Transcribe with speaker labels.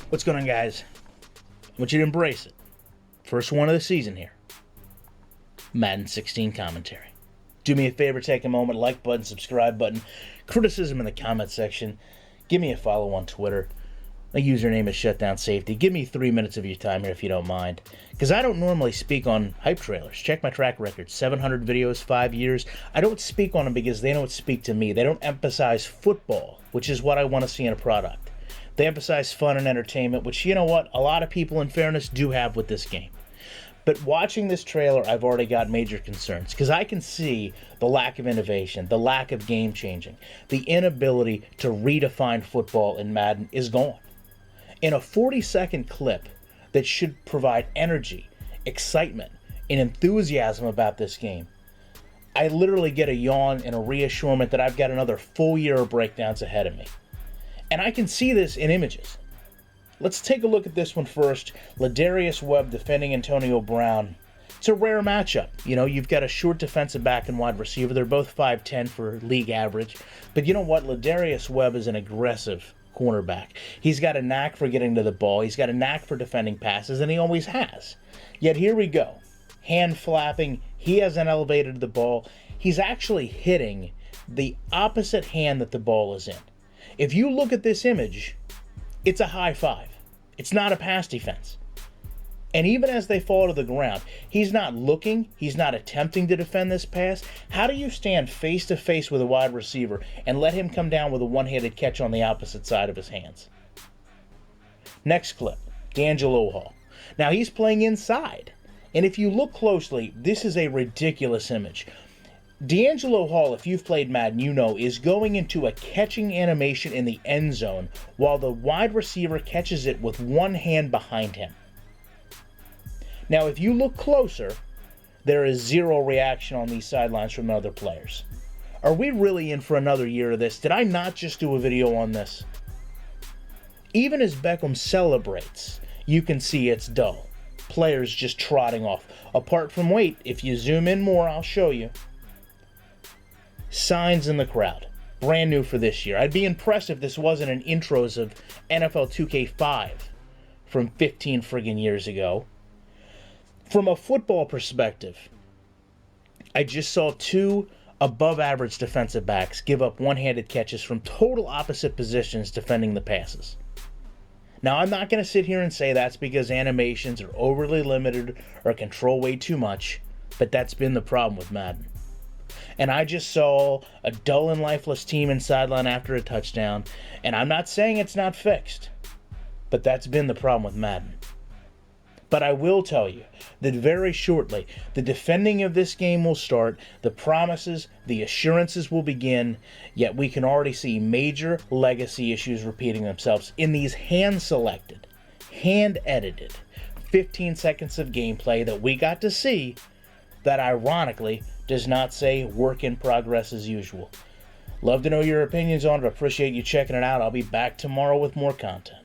Speaker 1: What's going on, guys? I want you to embrace it. First one of the season here. Madden 16 commentary. Do me a favor, take a moment, like button, subscribe button, criticism in the comment section. Give me a follow on Twitter. My username is Shutdown Safety. Give me 3 minutes of your time here if you don't mind. Because I don't normally speak on hype trailers. Check my track record. 700 videos, 5 years. I don't speak on them because they don't speak to me. They don't emphasize football, which is what I want to see in a product. They emphasize fun and entertainment, which, you know what, a lot of people, in fairness, do have with this game. But watching this trailer, I've already got major concerns because I can see the lack of innovation, the lack of game changing, the inability to redefine football in Madden is gone. In a 40-second clip that should provide energy, excitement, and enthusiasm about this game, I literally get a yawn and a reassurance that I've got another full year of breakdowns ahead of me. And I can see this in images. Let's take a look at this one first. Ladarius Webb defending Antonio Brown. It's a rare matchup. You know, you've got a short defensive back and wide receiver. They're both 5'10 for league average. But you know what? Ladarius Webb is an aggressive cornerback. He's got a knack for getting to the ball. He's got a knack for defending passes, and he always has. Yet here we go. Hand flapping. He hasn't elevated the ball. He's actually hitting the opposite hand that the ball is in. If you look at this image, it's a high five. It's not a pass defense. And even as they fall to the ground, he's not looking, he's not attempting to defend this pass. How do you stand face to face with a wide receiver and let him come down with a one-handed catch on the opposite side of his hands? Next clip, D'Angelo Hall. Now he's playing inside. And if you look closely, this is a ridiculous image. D'Angelo Hall, if you've played Madden, you know, is going into a catching animation in the end zone while the wide receiver catches it with one hand behind him. Now, if you look closer, there is zero reaction on these sidelines from other players. Are we really in for another year of this? Did I not just do a video on this? Even as Beckham celebrates, you can see it's dull. Players just trotting off. Apart from, wait, if you zoom in more, I'll show you. Signs in the crowd. Brand new for this year. I'd be impressed if this wasn't an intros of NFL 2K5 from 15 friggin' years ago. From a football perspective, I just saw two above-average defensive backs give up one-handed catches from total opposite positions defending the passes. Now, I'm not going to sit here and say that's because animations are overly limited or control way too much, but that's been the problem with Madden. And I just saw a dull and lifeless team in sideline after a touchdown, and I'm not saying it's not fixed, but that's been the problem with Madden. But I will tell you that very shortly, the defending of this game will start, the promises, the assurances will begin, yet we can already see major legacy issues repeating themselves in these hand-selected, hand-edited 15 seconds of gameplay that we got to see that ironically does not say work in progress as usual. Love to know your opinions on it. Appreciate you checking it out. I'll be back tomorrow with more content.